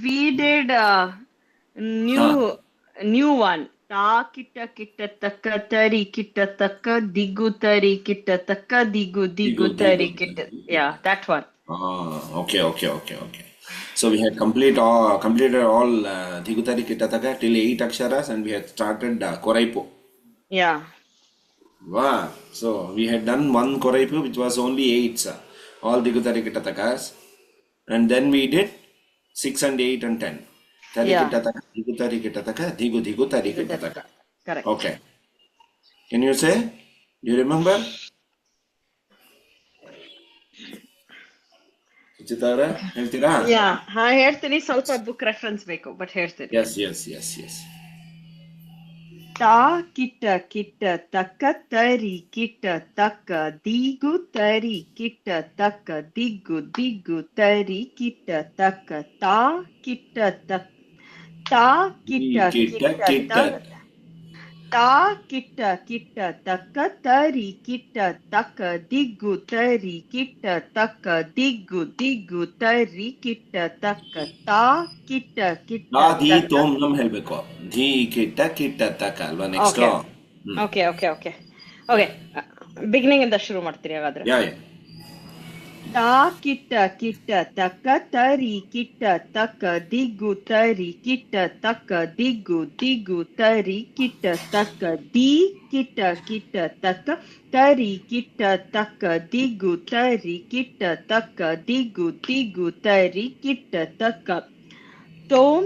we did new one. Ta kitta kitta taka tari kitta taka digu tari kitta taka digu digu tari kitta. Yeah, that one. Okay. So we had completed all Tigutari Kitataka till 8 aksharas, and we had started Koraipo. Yeah. Wow. So we had done one Koraipo which was only 8, all Tigutari Kitatakas. And then we did 6 and 8 and 10. Tari Yeah. Kitataka, Tigutari Kitataka, Digu Tari Digu Kitataka. taka. Correct. Okay. Can you say? Do you remember? Suchitara, ಹೇಳ್ತೀರಾ? Yeah. ಹೇಳ್ತೀನಿ ಸ್ವಲ್ಪ book reference ಬೇಕು but ಹೇಳ್ತೀನಿ. Yes. Ta kitta kitta taka tari kitta taka digu tari kitta taka digu digu tari kitta taka ta kitta kitta Kita. ta kitta taka tari kitta taka digu tari kitta taka digu digu tari kitta taka ta kitta ಧಿ taka. ತೋಮ್ ನಮ್ ಹೇಳ್ಬೇಕು ಧಿ ಕಿಟ್ಟ ತಕ್ಕ ಅಲ್ವಾ next Okay. Beginning ಇಂದ ಶುರು ಮಾಡ್ತೀರಿ ಹಾಗಾದ್ರೆ. ಯಾ Ta kitta taka tari kitta taka digu tari kitta taka digu digu tari kitta taka di kitta taka tari kitta taka digu tari kitta taka digu digu tari kitta taka tom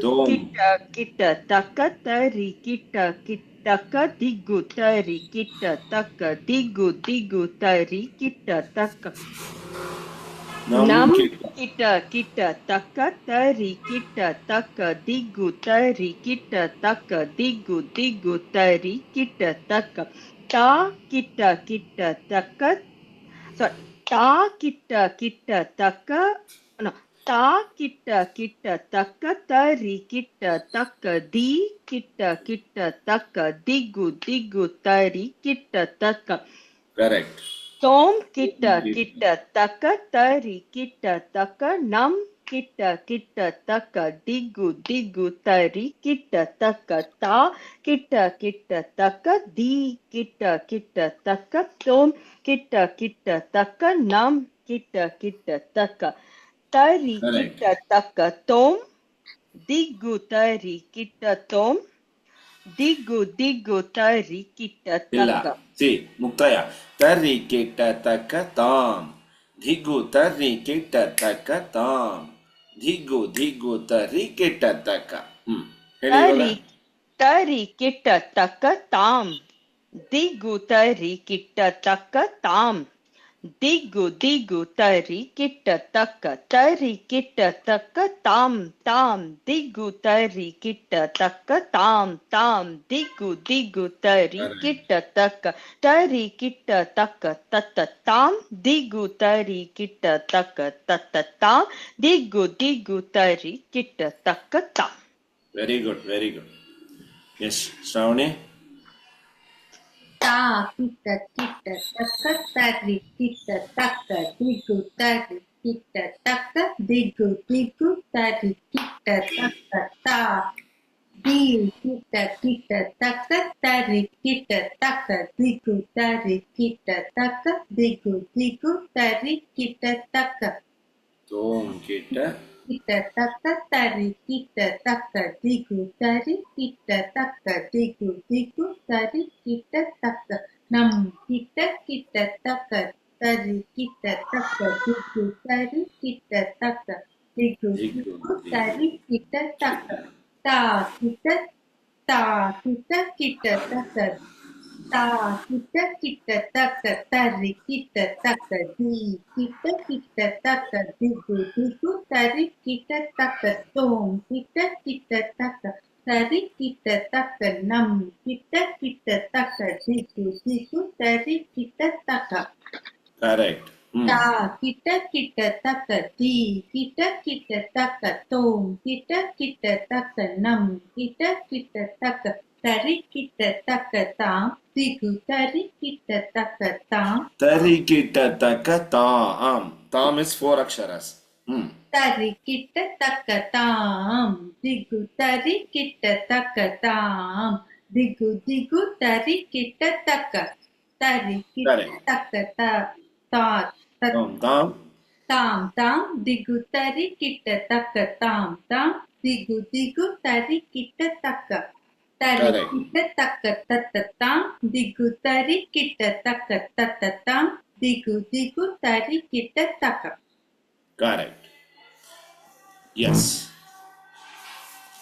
kitta taka tari kitta taka digu tari kitta taka digu digu tari kitta taka nam kitta taka tari kitta taka digu tari kitta taka digu digu tari kitta taka ta kitta taka ta kitta taka no ta kitta taka tari kitta taka di kitta taka digu digu tari kitta taka. Correct Tom kitta taka tari kitta taka nam kitta taka digu digu tari kitta taka ta kitta taka di kitta taka tom kitta taka nam kitta taka tari kitta taka tom digu tari kitta tom digu tari kitta ಇಲ್ಲ taka. C ಮುಕ್ತಾಯ ತರ್ರಿ ಕಿಟ್ಟ ತಕ್ಕ ತಾಮ್ ಧಿಗು ತರ್ರಿ ಕಿಟ್ಟ ತಕ್ಕ ತಾಮ್ ಧಿಗು ತರ್ರಿ ಕಿಟ್ಟ ತಕ್ಕ ಹೇಳಿ tari kitta taka tam digu tari kitta taka tam digu tari kitta taka tam digu tari kitta taka tam digu tari kitta taka tata tam digu tari kitta taka tata tam digu tari kitta taka tam. Very good yes Shravani ta kitta taka tari kitta taka digu tari kitta taka digu tari kitta taka ta di kitta taka tari kitta taka digu tari kitta taka digu tari kitta taka ತೋಮ್ ಕಿಟ್ಟ kitta taka tari kitta taka digu tari kitta taka digu tari kitta taka nam kitta taka tari kitta taka digu tari kitta taka digu tari kitta taka ta kitta taka ta kitta taka tari kitta taka di kitta taka digu tari kitta taka tom kitta taka tari kitta taka nam kitta taka digu tari kitta taka correct ta kitta taka di kitta taka tom kitta taka nam kitta taka tari kitta taka tam digu tari kitta taka tam ತರಿ ಕಿಟ್ಟ ತಕ್ಕ ತಾಮ್ ತಾಮ್ is 4 ಅಕ್ಷರಸ್ Tari kitta takka tam. Digu tari kitta takka tam. Digu digu tari kitta takka. Tari kitta Correct. takka ta ta ta Tam. tam tam. Digu tari kitta takka tam tam. Digu digu tari kitta takka. Tari Correct. kitta takka tatta tam. Digu tari kitta takka tatta tam. Digu digu tari kitta takka. Correct. Yes.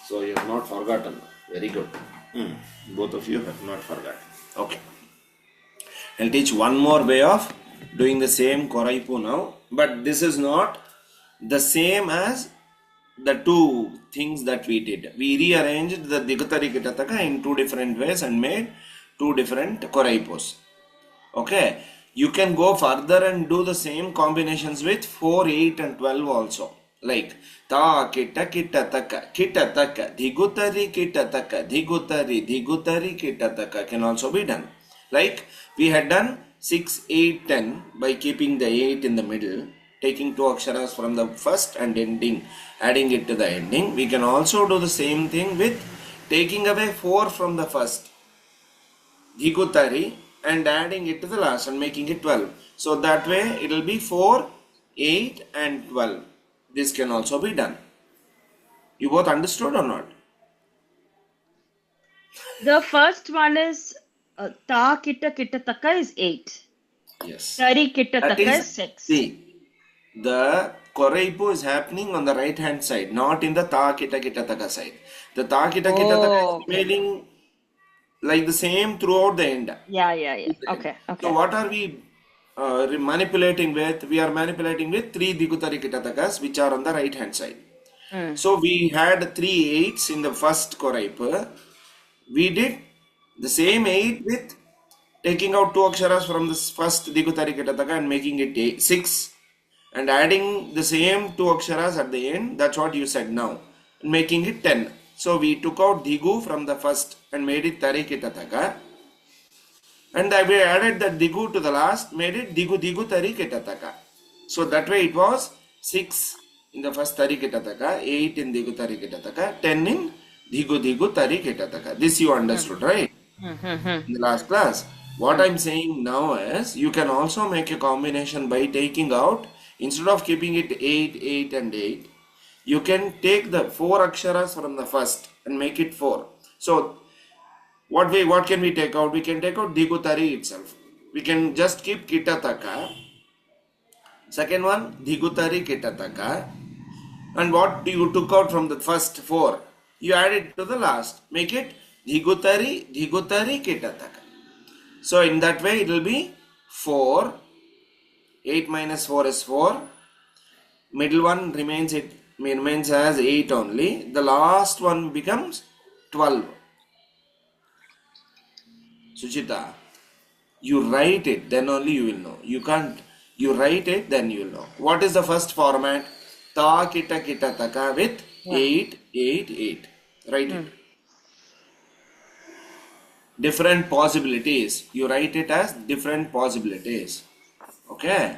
So you have not forgotten. Very good. Both of you have not forgotten. Okay. I'll teach one more way of doing the same koraipu now. But this is not the same as the two things that we did. We rearranged the Digutari Kitataka in two different ways and made two different koraipos. Okay. You can go further and do the same combinations with 4, 8 and 12 also. Like ta kita kitataka kitataka digutari kitataka digutari digutari kitataka can also be done. Like we had done 6, 8, 10 by keeping the 8 in the middle, taking two aksharas from the first and ending, adding it to the ending. We can also do the same thing with taking away 4 from the first, Dhikutari, and adding it to the last and making it 12. So that way it will be 4, 8 and 12. This can also be done. You both understood or not? The first one is ta kita kitataka is 8. Yes. Tari That kitataka is, is 6. see, the Koraipu is happening on the right hand side, not in the Ta Kita Kitataka side. The Ta Kita Kitataka is Okay. remaining like the same throughout the end. Yeah. Okay. So what are we manipulating with? We are manipulating with 3 Digutari Kitatakas which are on the right hand side. So we had 3 8s in the first Koraipu. We did the same 8 with taking out 2 aksharas from the first Digutari Kitataka and making it 6 and adding the same 2 aksharas at the end. That's what you said now. And making it 10. So we took out Digu from the first and made it Tari Kitataka. And we added the Digu to the last, made it Digu Digu Tari Kitataka. So that way it was 6 in the first Tari Kitataka, 8 in Digu Tari Kitataka, 10 in Digu Digu Tari Kitataka. This you understood, right? In the last class. What I'm saying now is you can also make a combination by taking out, instead of keeping it 8, 8 and 8, you can take the 4 aksharas from the first and make it 4. So what can we take out? We can take out Digutari itself. We can just keep Kitataka. Second one, Digutari Kitataka. And what you took out from the first 4, you add it to the last. Make it Digutari Kitataka. So in that way it will be 4. 8 minus 4 is 4. Middle one remains as 8 only. The last one becomes 12. Suchita, you write it, then only you will know. You can't. You write it, then you will know. What is the first format? Ta kita kita taka with 8, 8, 8. Write it. Different possibilities. You write it as different possibilities. Okay.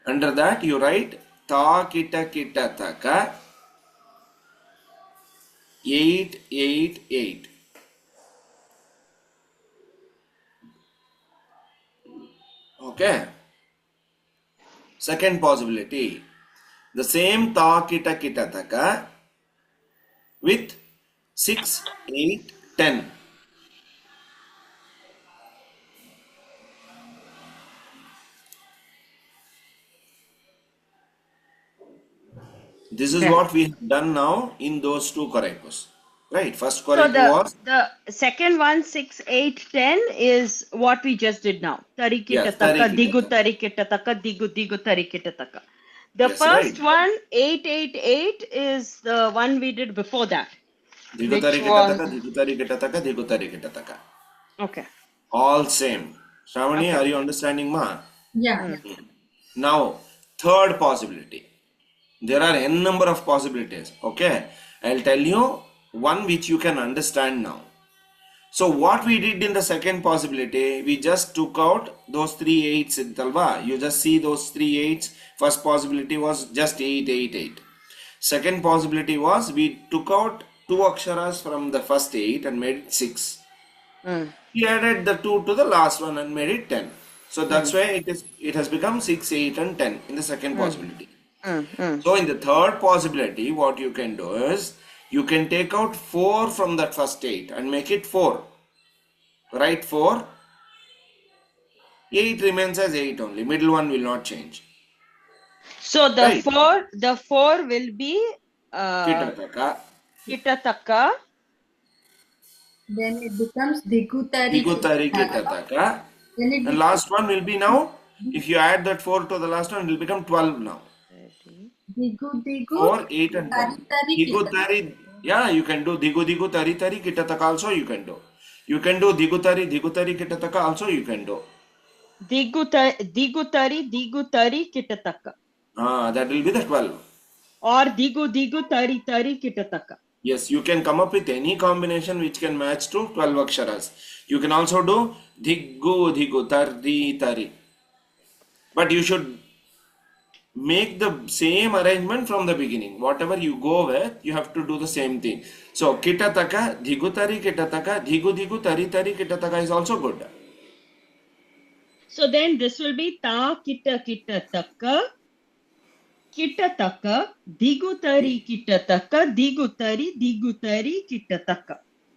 Under that you write ta kita kita taka 8, 8, 8. Okay. Second possibility. The same ta kita kita taka with 6, 8, 10. This is what we have done now in those two koraipus. Right? First So koraipu was the second one, 6, 8, 10 is what we just did now. Tari yes, tari kitataka, digu kitataka. tari kitataka, digu digu tari kitataka. The Yes, first right. one, 8, 8, 8 is the one we did before that. Digutari Which was kitataka, digutari kitataka, digutari kitataka. okay. All same. Shravani, Okay. are you understanding, ma? Yeah. Now, third possibility. There are n number of possibilities. Okay. I'll tell you one which you can understand now. So what we did in the second possibility, we just took out those 3 8s in Talva. You just see those 3 8s. First possibility was just 8 8 8. Second possibility was we took out 2 aksharas from the first 8 and made it 6. We added the 2 to the last one and made it 10. So that's why it has become 6, 8 and 10 in the second possibility. So in the third possibility, what you can do is you can take out 4 from that first 8 and make it 4. Write 4. 8 remains as 8 only. Middle one will not change. So the Right. 4 will be Kitataka. Kitataka. Then it becomes digutari. Digutari kitataka. Then it And last one will be now, if you add that 4 to the last one, it will become 12 now. digu digu 4, 8 and tari 12. tari Digu kita. tari, yeah, you can do digu digu tari tari kitataka also you can do. You can do digu tari kitataka also you can do. Digutari Kitataka. That will be the 12. Or digu tari Kitataka. Yes, you can come up with any combination which can match to 12 aksharas. You can also do digu tari tari. But you should make the same arrangement from the beginning. Whatever you go with, you have to do the same thing. So kitataka, digutari kitataka, digu tari kitataka is also good. So then this will be ta kitataka digutari kitataka.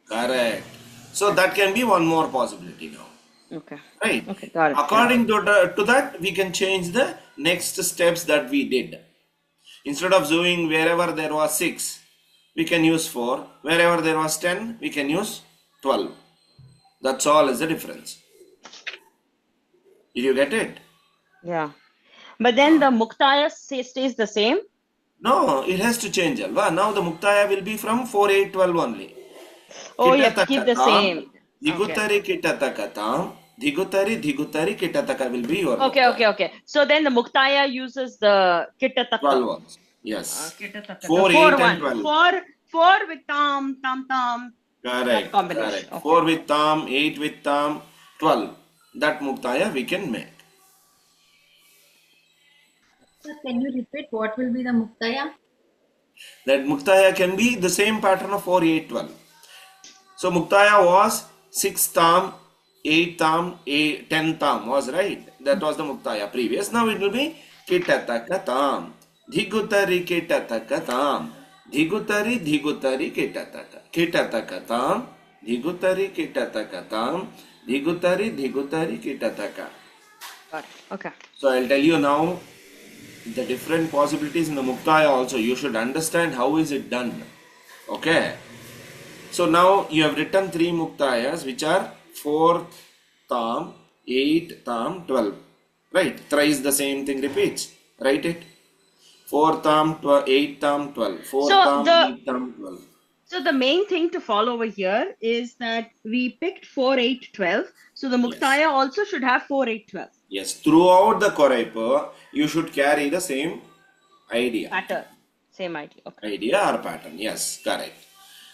Correct. So that can be one more possibility now. Okay. Right. Okay, got it. According to that, we can change the next steps that we did. Instead of doing wherever there was 6, we can use 4. Wherever there was 10, we can use 12. That's all is the difference. Did you get it? Yeah. But then the Muktaya stays the same? No, it has to change. Alva. Now the Muktaya will be from 4, 8, 12 only. Oh, you have to keep the same. Digutari kitatakatam. Digutari kitataka will be your Okay. So then the Muktaya uses the Kitataka. 12 ones. Yes. Kitataka. 4, 8 and 12. 4 with tam. Correct. Combination. Okay. 4 with tam, 8 with tam, 12. That Muktaya we can make. Sir, can you repeat what will be the muktaya? That Muktaya can be the same pattern of 4, 8, 12. So Muktaya was 6 tam, 8 tam, 10 tam was right. That was the Muktaya previous. Now it will be kitataka tam. Digutari kitataka tam. Digutari kitataka. Kitataka tam. Digutari kitataka tam. Digutari kitataka. Got it. Okay. So I'll tell you now the different possibilities in the Muktaya also. You should understand how is it done. Okay. So now you have written 3 Muktayas which are 4 tam, 8 tam, 12. Right. Thrice the same thing repeats. Write it. 4 tam, 8 tam, 12. 4 tam, 8 tam, 12. So the main thing to follow over here is that we picked 4, 8, 12. So the Muktaya also should have 4, 8, 12. Yes. Throughout the Koraipa, you should carry the same idea. Pattern. Same idea. Okay. Idea or pattern. Yes. Correct.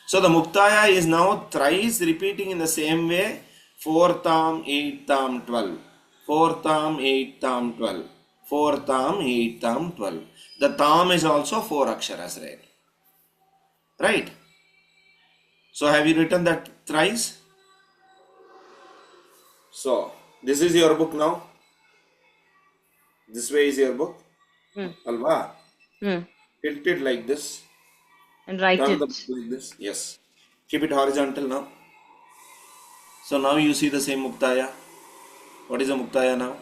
So the Muktaya is now thrice repeating in the same way. 4 tam, 8 tam, 12. 4 tam, 8 tam, 12. 4 tam, 8 tam, 12. The tam is also 4 aksharas, right? Right. So have you written that thrice? So this is your book now. This way is your book. Alva. Tilt it like this. And write Turn it. the book like this. Yes. Keep it horizontal now. So now you see the same Muktaya. What is a Muktaya now?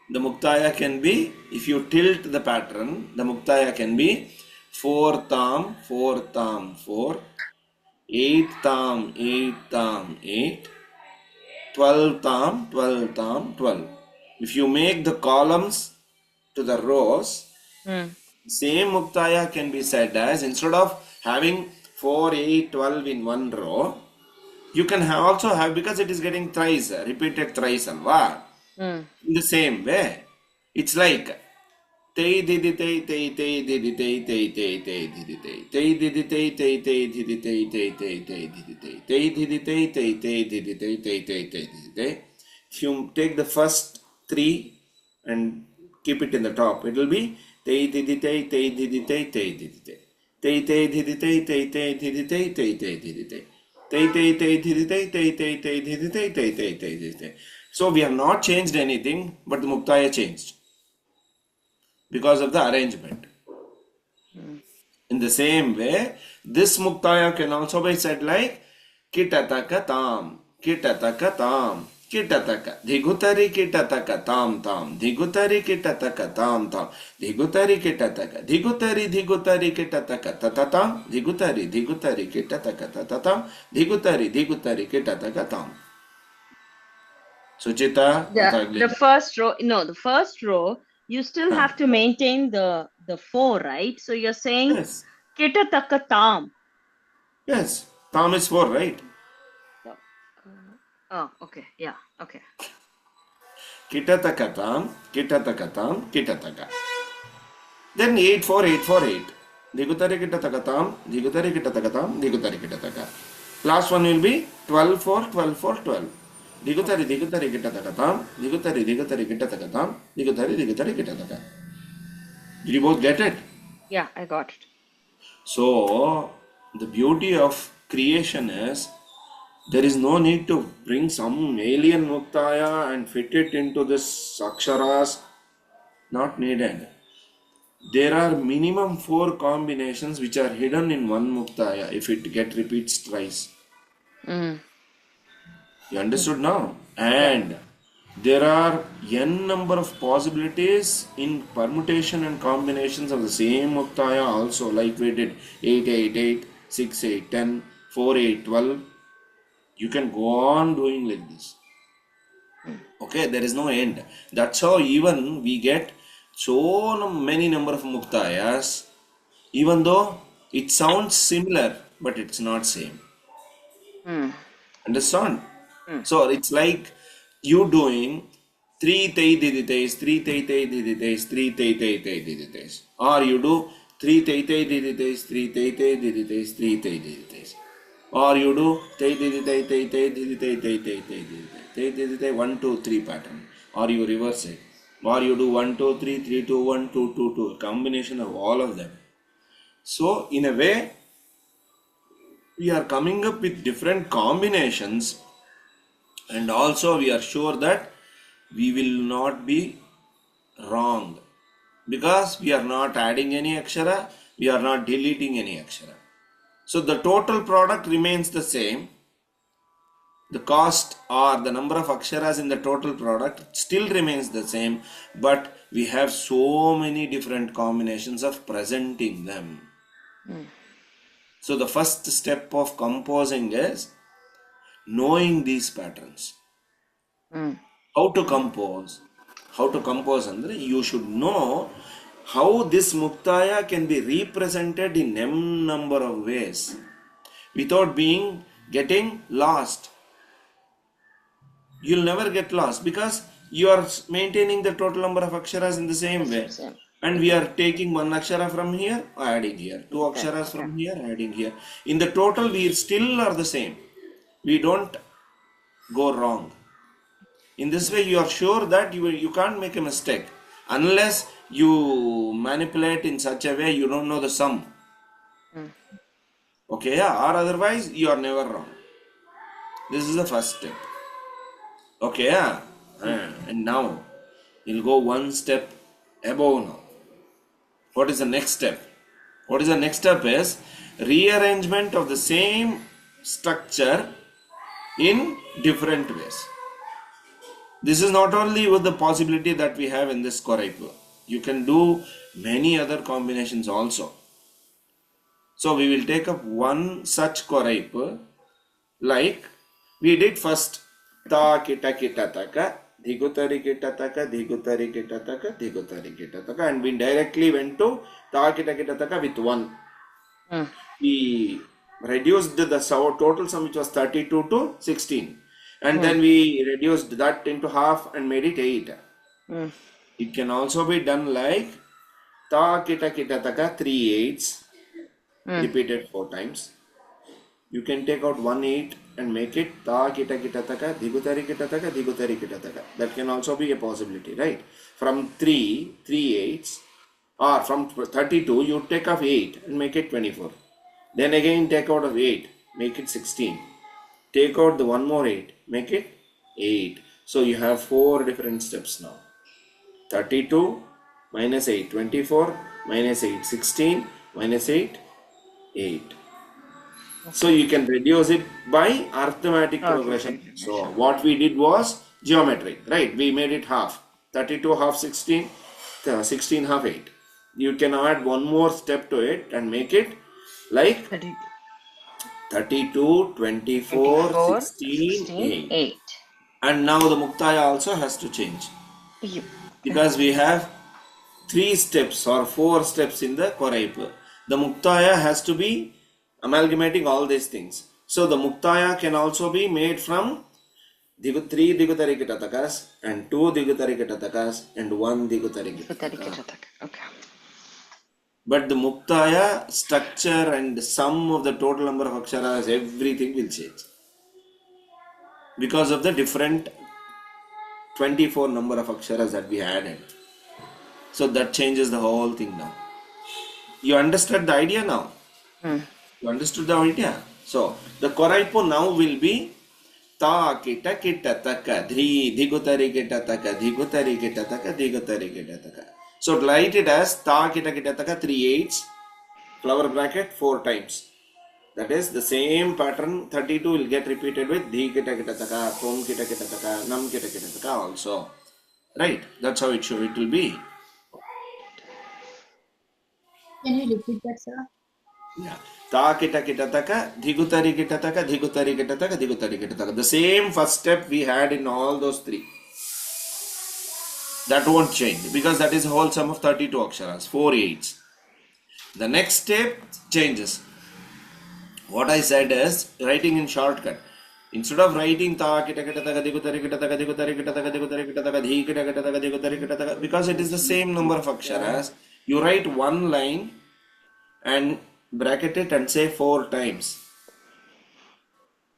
The Muktaya can be, if you tilt the pattern, the Muktaya can be 4 tam, 4 tam, 4, 8 tam, 8 tam, 8, 12 tam, 12 tam, 12. If you make the columns to the rows, same Muktaya can be said as, instead of having 4, 8, 12 in one row, you can also have, because it is getting thrice, repeated thrice, alva. In the same way, it's like Tei didi tei tei tei didi tei tei tei tei didi tei tei didi tei tei tei didi tei tei tei tei didi tei tei didi tei tei tei didi tei tei tei tei didi tei. If you take the first three and keep it in the top, it will be tei didi tei tei didi tei tei didi tei tei tei didi tei tei tei didi tei tei tei didi tei tei tei tei didi tei tei tei tei didi tei tei tei tei didi tei. So we have not changed anything, but the muktaya changed because of the arrangement. In the same way, this muktaya can also be said like kitataka tam, kitataka tam, kitataka, dhigutari kitataka tam tam, dhigutari kitataka tam tam, dhigutari kitataka, dhigutari dhigutari kitataka tatatam, dhigutari kitataka tatatam, dhigutari kitataka tam. Suchita, The first row, no, the first row, you still have to maintain the 4, right? So you're saying yes, kitataka tam. yes, tam is 4, right? Oh, okay, yeah, okay. Kitatakatam, kitatakatam, kitataka. Then 8, 4, 8, 4, 8. Digutari kitatakatam, digutari kitatakatam, digutari kitataka. Last one will be 12, 4, 12, 4, 12. Digutari kitatakatam, digutari kitatakatam, digutari kitataka. Did you both get it? Yeah, I got it. So, the beauty of creation is there is no need to bring some alien muktaya and fit it into this aksharas. Not needed. There are minimum 4 combinations which are hidden in one muktaya if it get repeats twice. Mm. You understood now? And there are n number of possibilities in permutation and combinations of the same muktaya also, like we did 8, 8, 8, 6, 8, 10, 4, 8, 12. You can go on doing like this. Okay, there is no end. That's how even we get so many number of muktayas, even though it sounds similar, but it's not same. Mm. Understand? Mm. So it's like you doing three tei didites, three tei tei didites, three tei tei tei didites. Or you do three tei tei didites, three tei tei didites, three tei didites. Or you do tei didite tei tei didite tei tei tei didite tei didite 1 2 3 pattern. Or you reverse it. Or you do 1 2 3 3 2 1 2 2 2. Combination of all of them. So in a way, we are coming up with different combinations, and also we are sure that we will not be wrong because we are not adding any akshara, we are not deleting any akshara. So the total product remains the same. The cost or the number of aksharas in the total product still remains the same, but we have so many different combinations of presenting them. So the first step of composing is knowing these patterns. How to compose? How to compose andre you should know how this muktaya can be represented in m number of ways without getting lost. You'll never get lost because you are maintaining the total number of aksharas in the same way. And we are taking one akshara from here, adding here. Two aksharas from here, adding here. In the total, we still are the same. We don't go wrong. In this way, you are sure that you can't make a mistake unless you manipulate in such a way you don't know the sum. Okay, yeah, or otherwise you are never wrong. This is the first step. Okay, yeah. And now you'll go one step above now. What is the next step? What is the next step is rearrangement of the same structure in different ways. This is not only with the possibility that we have in this Koraipu. You can do many other combinations also. So we will take up one such Koraipu like we did first. Ta kita kita taka, dhigutari kita taka, dhigutari kita taka, dhigutari kita taka, and we directly went to ta kita kita taka with 1. We reduced the total sum which was 32 to 16, and then we reduced that into half and made it 8. It can also be done like Ta kita kita taka 3/8 repeated 4 times. You can take out 1/8 and make it ta kita kita taka digutari kita taka digutari kita taka. That can also be a possibility, right? From 3/8 or from 32 you take off 8 and make it 24. Then again take out of 8, make it 16. Take out the one more 8, make it 8. So you have 4 different steps now. 32 minus 8, 24, minus 8, 16, minus 8, 8. So you can reduce it by arithmetic progression. So what we did was geometry, right? We made it half. 32 half 16, 16 half 8. You can add one more step to it and make it like 32, 24, 16, 8. And now the Muktaya also has to change. Yep. Because we have 3 steps or 4 steps in the Koraipa. The Muktaya has to be amalgamating all these things. So the Muktaya can also be made from 3 Digutarikitatakas and 2 Digutarikitatakas and 1 Digutarikitatakas. Okay. But the Muktaya structure and sum of the total number of aksharas, everything will change. Because of the different 24 number of aksharas that we added. So that changes the whole thing now. You understood the idea now? You understood the idea? So the Koraipo now will be ta kita kita taka digutari kita taka digutari kita taka digutari kita taka. So write it as ta kita kita taka 3/8 flower bracket 4 times. That is the same pattern. 32 will get repeated with dhi kita kita taka, tom kita kita taka, nam kita kita taka also. Right? That's how it will be. Can you repeat that, sir? Yeah. Ta kita kita taka, digutari kita taka, digutari kita taka, digutari kita taka. The same first step we had in all those 3. That won't change because that is a whole sum of 32 aksharas, 4 8s. The next step changes. What I said is writing in shortcut. Instead of writing ta kita kita taka digutari kita taka digutari kita taka digutari kita taka dhi kita kita taka digutari kita taka, because it is the same number of aksharas, you write one line and bracket it and say 4 times.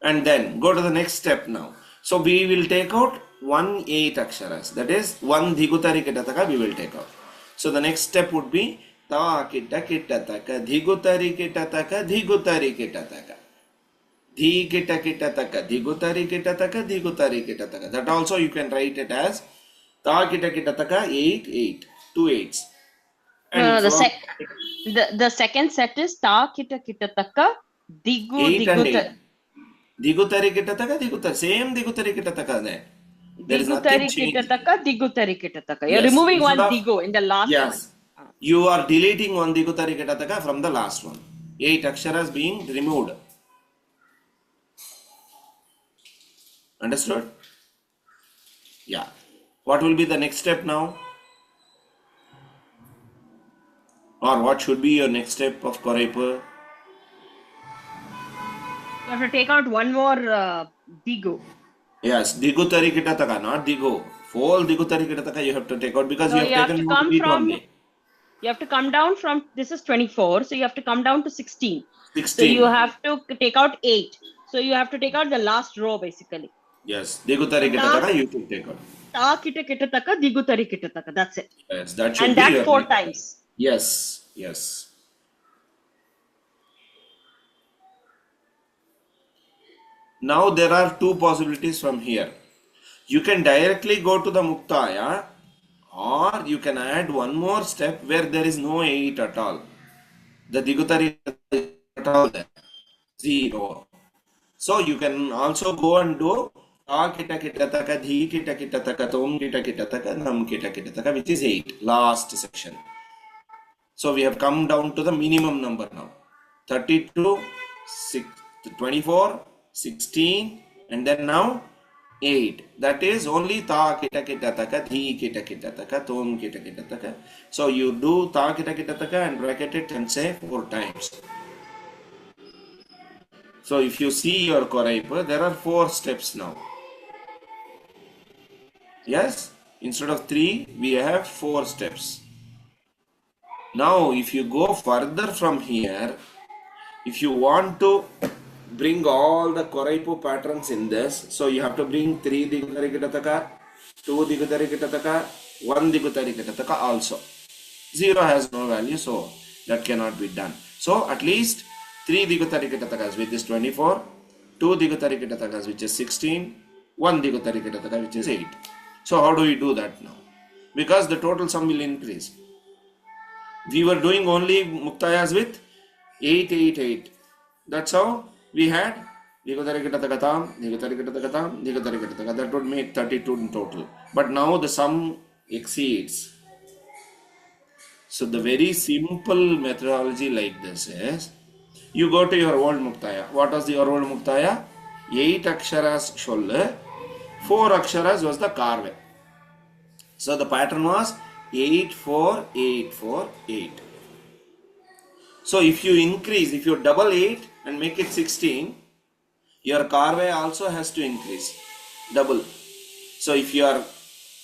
And then go to the next step now. So we will take out 1/8 aksharas. That is 1 digutari kita taka we will take out. So the next step would be ta kita kita taka digutari kita taka digutari kita taka. Dhi kita kita taka digutari kita taka digutari kita taka. That also you can write it as ta kita kita taka 8 8 2 8s. No, the second set is ta kita kita taka digu 8 and 8. digutari. Digutari kita taka digutari, same digutari kita taka there. There is nothing Digutari changed. kita taka digutari kita taka. You're Yes. removing one Instead of- digu in the last Yes. You are deleting one digutari kita taka from the last one. 8 aksharas being removed. Understood? Yeah. What will be the next step now? Or what should be your next step of Koraipa? You have to take out one more digu. Yes, digutari kita taka, not digo. Full digutari kita taka you have to take out because So you have taken out it only. You have to come down from, this is 24, so you have to come down to 16. 16. So you have to take out 8. So you have to take out the last row basically. Yes, digutari kita taka you can take out. Ta kita kita taka digutari kita taka. That's it. Yes, that should And be that your 4 next. times. Yes, yes. Now there are 2 possibilities from here. You can directly go to the Muktaya, or you can add one more step where there is no 8 at all. The digutari at all there. 0. So you can also go and do ta kita kita taka, dhi kita kita taka, tom kita kita taka, nam kita kita taka, which is 8. Last section. So we have come down to the minimum number now. 32, 24, 16, and then now 8. That is only ta kita kita taka, dhi kita kita taka, tom kita kita taka. So you do ta kita kita taka and bracket it and say 4 times. So if you see your Koraipa, there are 4 steps now. Yes? Instead of 3, we have 4 steps. Now, if you go further from here, if you want to bring all the Koraipu patterns in this, so you have to bring 3 Digutari Kitataka, 2 Digutari Kitataka, 1 Digutari Kitataka also. 0 has no value, so that cannot be done. So at least 3 Digutari Kitatakas, which is 24, 2 Digutari Kitatakas, which is 16, 1 Digutari Kitataka, which is 8. So how do we do that now? Because the total sum will increase. We were doing only Muktayas with 8, 8, 8. That's how we had Digutari Kitatakatam, Digutari Kitatakatam, Digutari Kitataka. That would make 32 in total. But now the sum exceeds. So the very simple methodology like this is, you go to your old Muktaya. What was your old Muktaya? 8 aksharas sholle, 4 aksharas was the karve. So the pattern was 8, 4, 8, 4, 8. So if you increase, if you double 8 and make it 16, your karve also has to increase, double. So if you are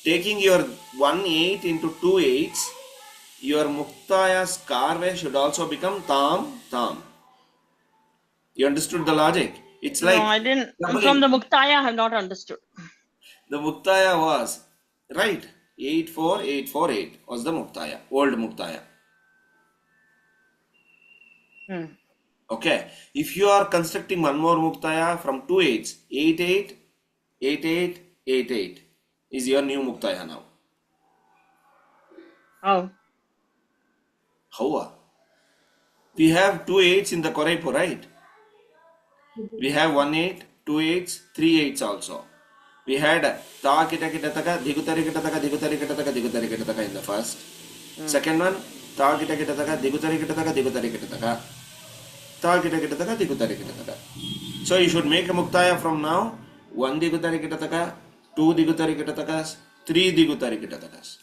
taking your 1 8 into 2 8s, your Muktaya's karve should also become tam, tam. You understood the logic? It's No, like I didn't. From doubling. the Muktaya, I have not understood. The Muktaya was, right, 8 4 8 4 8 was the Muktaya, old Muktaya. Okay, if you are constructing one more Muktaya from 2 8s, 8 8 8 8 8 8 is your new Muktaya now. Oh. How? We have 2 8s in the Koraipo, right? We have 1 8, 2 8s, 3 8s also. We had ta kita kita taka, digutari kita taka, digutari kita taka, digutari kita taka in the first. Second one, ta kita kita taka, digutari kita taka, digutari kita taka. Ta kita kita taka, digutari kita taka. So you should make a Muktaya from now. 1 digutari kita taka, 2 digutari kita takas, 3 digutari kita takas.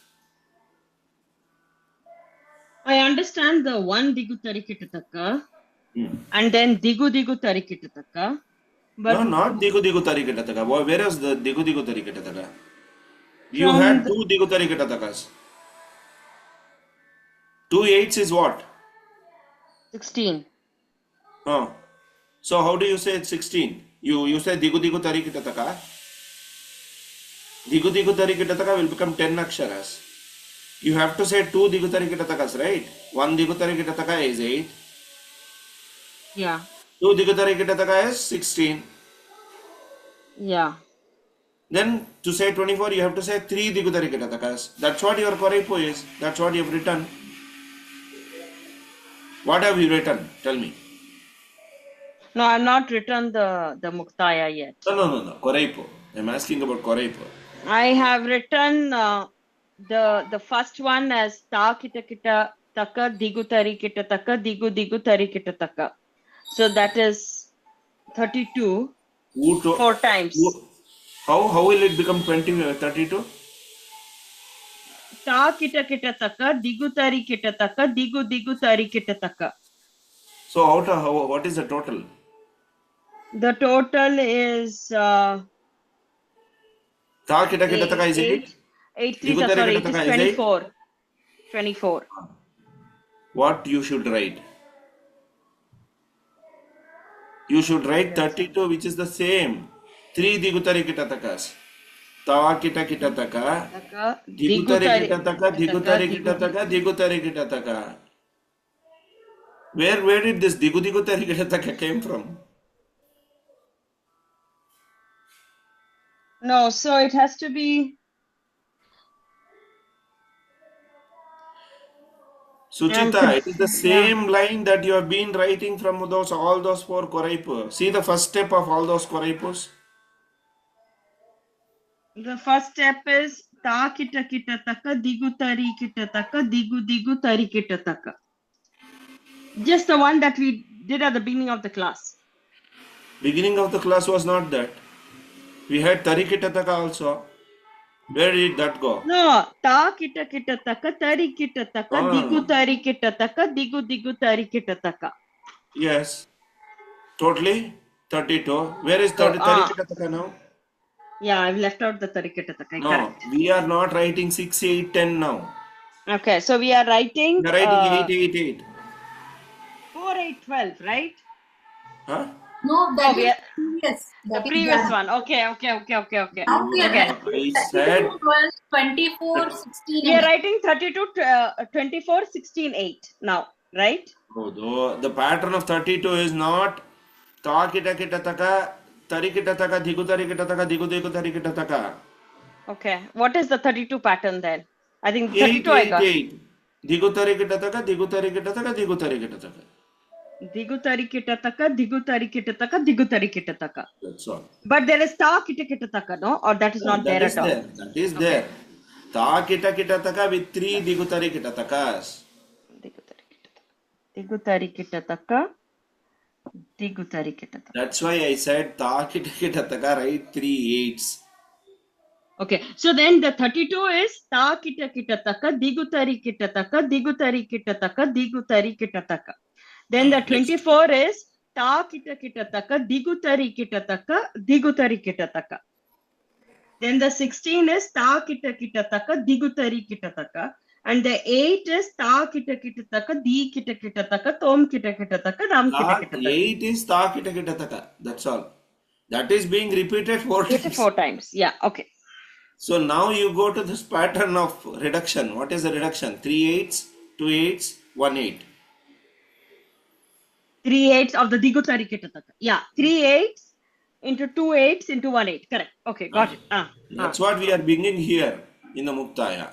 I understand the 1 Digu Tarikitaka and then Digu Digu Tarikitaka. But No, not digu digu tari kita taka. Where is the digu digu tari kita taka? You from had the 2 digu tari kita takas. 2 8s is what? 16. Oh. So how do you say it's 16? You say digu digu tari kita taka. Digu digu tari kita taka will become 10 aksharas. You have to say 2 digu tari kita takas, right? 1 digu tari kita taka is 8. Yeah. 2 digu tari kita taka is 16. Yeah. Then to say 24, you have to say 3 digu tari kita takas. That's what your Koraipo is. That's what you have written. What have you written? Tell me. No, I've not written the Muktaya yet. No. Koraipo. I'm asking about Koraipo. I have written the first one as Ta Kita Kita Taka Digu Tari Kita Taka Digu Digu Tari Kita Taka. So that is 32 4 times. How will it become 32? Ta Kita Kita Taka Digu Tari Kita Taka Digu Digu Tari Kita Taka. So what is the total? The total is Ta kita kita taka is 8. 8 3 Digu tari sorry, kita it is taka is 24. 24. What you should write? You should write 32, which is the same. 3 digutari kita takas. Ta kita kita taka. Digutari kita taka. Digutari kita taka. Digutari kita taka. Where did this digutari kita taka came from? No, so it has to be. Suchita, it is the same line that you have been writing from all those 4 Koraipu. See the first step of all those Koraipus? The first step is Ta Kita Kita Taka Digu Tari Kita Taka Digu Digu Tari Kita Taka. Just the one that we did at the beginning of the class. Beginning of the class was not that. We had Tari Kita Taka also. Where did that go? No, Ta Kita Kita Taka Tari Kita Taka Digu Tari Kita Taka Digu Digu Tari Kita Taka. Yes. Totally 32. Where is Tari Kita Taka now? Yeah, I've left out the Tari Kita Taka. No, we are not writing 6, 8, 10 now. Okay, so we are writing We are writing 888. 4, 8, 12, right? Huh? No, Oh, that we is are previous. the That is previous done. one. Okay, okay, okay, okay, okay. Now we are Okay. writing No, I 32, said 12, 24, 16 We are and writing 32, 24, 16, 8 now, right? oh, the pattern of 32 is not ta kita kita taka, tari kita taka, digu tari kita taka, digu digu tari kita taka. Okay. What is the 32 pattern then? I think 32 I got. 888. Digu tari kita taka, digu tari kita taka, digu tari kita taka. Digutari kitataka, digutari kitataka, digutari kitataka. That's all. But there is ta kita kitataka, no? Or that is not That there is at all. there. That is Okay. there. Ta kita kita taka with 3 digu tari kita takas. Digutari kitataka. Digutari kitataka. Digutari kitataka. That's why I said ta kita kita taka, write 3 8s. Okay. So then the 32 is ta kita kitataka, digutari kitataka, digutari kitataka, digutari kitataka. Then the Next. 24 is ta kita kitataka, digutari kitataka, digutari kitataka. Then the 16 is ta kita kitataka, digutari kitataka. And the 8 is ta kita kitataka, di kita kitataka, tom kita kitataka, ram kita Ta kitataka. 8 is ta kita kita taka. That's all. That is being repeated 4 times. 4 times. Yeah, okay. So now you go to this pattern of reduction. What is the reduction? 3 8s, 2 8s, 1 8. 3 8s of the digutari kitataka. Yeah, 3 8s into 2 8s into 1 8. Correct. Okay, got it. That's what we are bringing here in the Muktaya.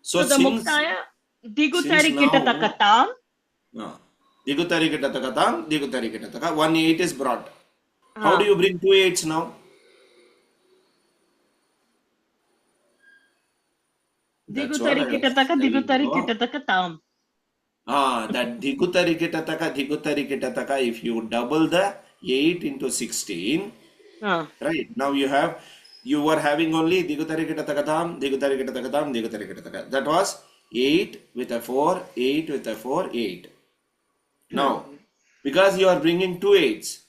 So the since, muktaya, digutari since now- kitataka tam. Digutari kitataka tam, digutari kitataka. 1 8 is brought. How do you bring 2 8s now? That's what Digutari I was kitataka, telling digutari you. kitataka tam. That digutari kitataka, if you double the 8 into 16, right? Now you were having only digutari kitatakatam, digutari kitatakatam, digutari kitataka. That was 8 with a 4, 8 with a 4, 8. Now, because you are bringing 2 8s,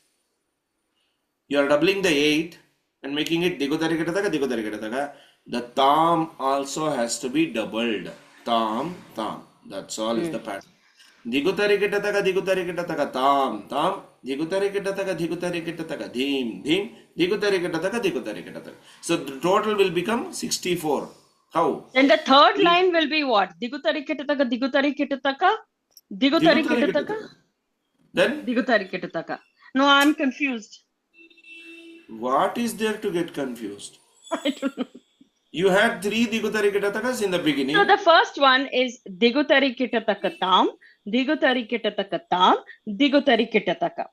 you are doubling the 8 and making it digutari kitataka, digutari kitataka. The tam also has to be doubled. Tam, tam. That's all is the pattern. Digutari kitataka, digutari kitataka, tam, tam. Digutari kitataka, digutari kitataka, dim, dim. Digutari kitataka, digutari kitataka. So the total will become 64. How? Then the third line will be what? Digutari kitataka, digutari kitataka, digutari kitataka, Then digutari kitataka. No, I'm confused. what is there to get confused? I don't know. You had 3 digutari kitatakas in the beginning. So the first one is digutari kitataka tam, digutari kitataka tam, digutari kitataka.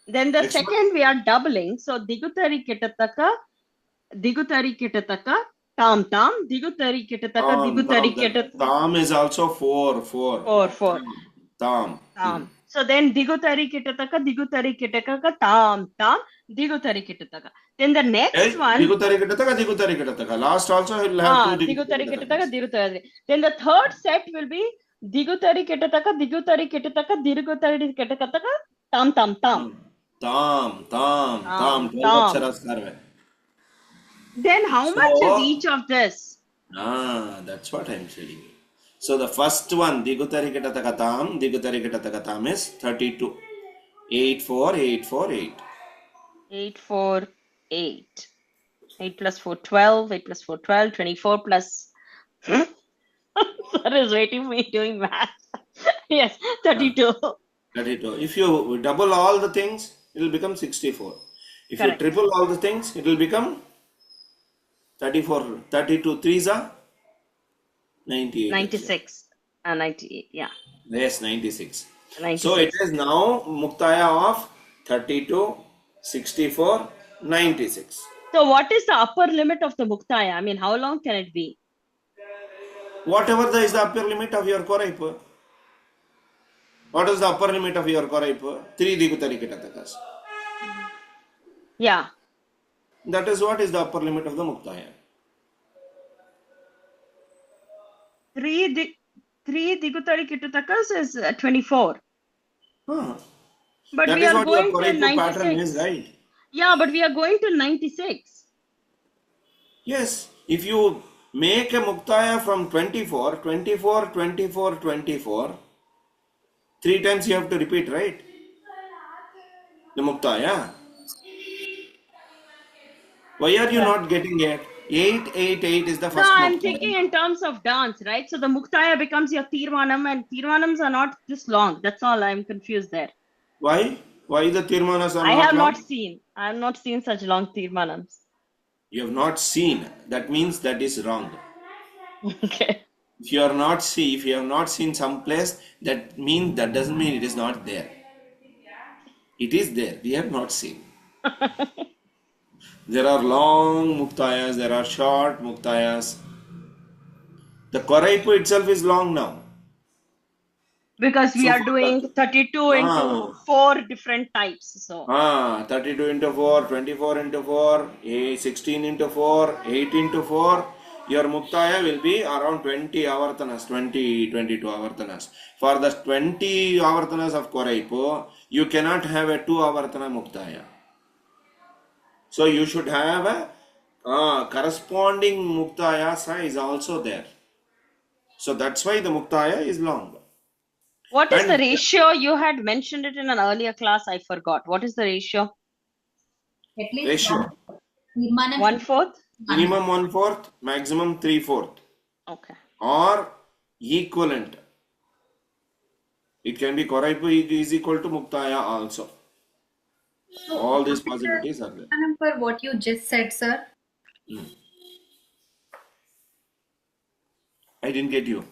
Then the Next second we are doubling. So digutari kitataka, tam tam, digutari kitataka, digutari kitataka. Tam is also 4, 4. 4. Tam. So then digutari kitataka, tam tam, digutari kitataka. Then the next one. Digutari kitataka. Last also will have 2 digutari kitataka, digutari. Then the third set will be digutari kitataka, digutari kitataka, tam tam tam. Tam. 12 aksharas karve. Then how much is each of this? That's what I'm telling you. So the first one, digutari kitataka tam is 32. 8 4 8 4 8. 8 4 8. 8 plus 4 12. 8 plus 4 12. 24 plus. Sir is waiting for me doing math. Yes, 32. 32. If you double all the things, it will become 64. If Correct. you triple all the things, it will become 34. 32 threes are 98. 96. 98. Yeah. Yes, 96. 96. So it is now Muktaya of 32, 64, 96. So what is the upper limit of the muktaya? I mean, how long can it be? Whatever is the upper limit of your Koraipa. What is the upper limit of your Koraipa? 3 digutari kitatakas. Yeah. That is what is the upper limit of the Muktaya. 3 digutari kitatakas is 24. But That we is are what your going to Koraipa pattern 96. is, right? Yeah, but we are going to 96. Yes. If you Make a muktaya from 24, 24, 24, 24. 3 times you have to repeat, right? The muktaya. Why are you Yeah. not getting it? 888 is the No, first I'm muktaya. thinking in terms of dance, right? So the Muktaya becomes your Tirvanam, and Tirvanams are not this long. That's all. I'm confused there. Why? Why the tirmanas are I not have not long? seen. I have not seen such long Tirvanams. You have not seen. That means that is wrong. Okay. If you have not seen some place, that doesn't mean it is not there. It is there. We have not seen. There are long muktayas, there are short muktayas. The Koraipu itself is long now. Because we So are for the doing 32 into ah 4 different types. So 32 into 4, 24 into 4, 16 into 4, 8 into 4. Your muktaya will be around 20 avartanas, 22 avartanas. For the 20 avartanas of Koraipu, you cannot have a 2 avartana muktaya. So you should have a corresponding muktaya size also there. So that's why the muktaya is long. what is the And ratio? You had mentioned it in an earlier class. I forgot. What is the ratio? At least one ratio Tirmanam should One be fourth? one. minimum 1/4, maximum 3/4, Okay. or equivalent. It can be Koraipu is equal to Muktaya also. So, All these what is possibilities are the there. Tirmanam for what you just said, sir? I didn't get you.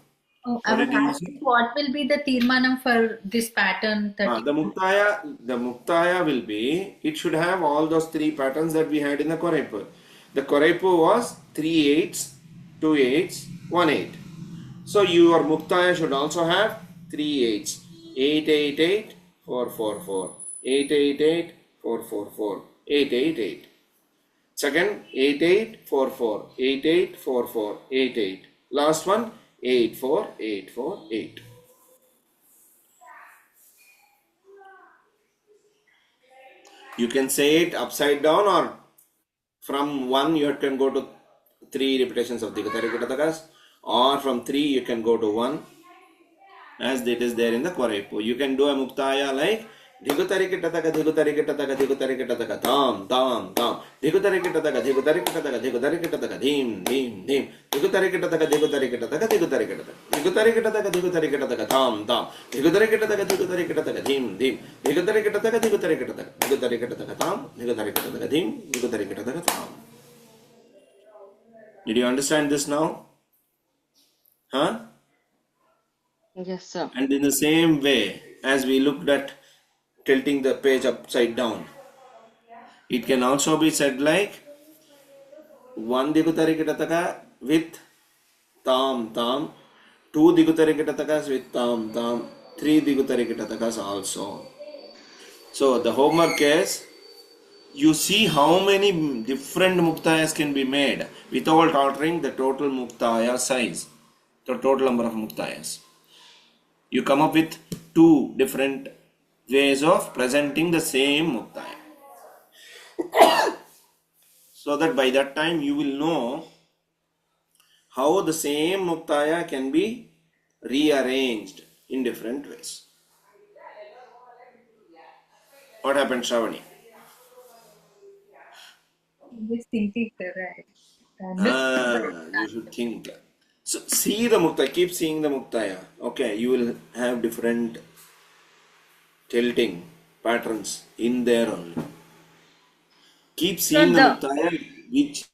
Oh, I What was did you asking say? what will be the Tirmanam for this pattern The 32? Muktaya will be, it should have all those 3 patterns that we had in the Koraipu. The Koraipu was 3 eights, 2 eights, 1 8. So your Muktaya should also have 3 eights. 888 444. 888 444. 888. Second, 8844. 8844. 88. Last one, 84848. You can say it upside down, or from 1 you can go to 3 repetitions of Digatarikatatakas, or from 3 you can go to 1, as it is there in the Koraipu. You can do a Muktaya like Dhigutarikataka, Dhigutarikataka, Dhigutarikataka, Tam, Tam, Tam, Dhigutarikataka, Dhigutarikataka, Dhigutarikataka, Dhim, Dhim, Dhim, Dhigutarikataka, Dhigutarikataka, Dhigutarikataka, Dhigutarikataka, Dhigutarikataka, Tam, Tam, Dhigutarikataka, Dhigutarikataka, Dhim, Dhim, Dhigutarikataka, Dhigutarikataka, Dhigutarikataka, Tam, Dhigutarikataka, Dhim, Dhigutarikataka, Tam. Did you understand this now? Huh? Yes, sir. And in the same way, as we looked at tilting the page upside down, it can also be said like 1 Digutarikataka with Tam Tam, 2 Digutarikatakas with Tam Tam, 3 Digutarikatakas also. So the homework is, you see how many different muktayas can be made without altering the total muktaya size, the total number of muktayas. You come up with 2 different ways of presenting the same muktaya, so that by that time you will know how the same muktaya can be rearranged in different ways. What happened, Shravani? Just thinking, sir, right? Understood. You should think. So see the muktaya, keep seeing the muktaya. Okay, you will have different tilting patterns in there only. Keep So seeing the the muktaya which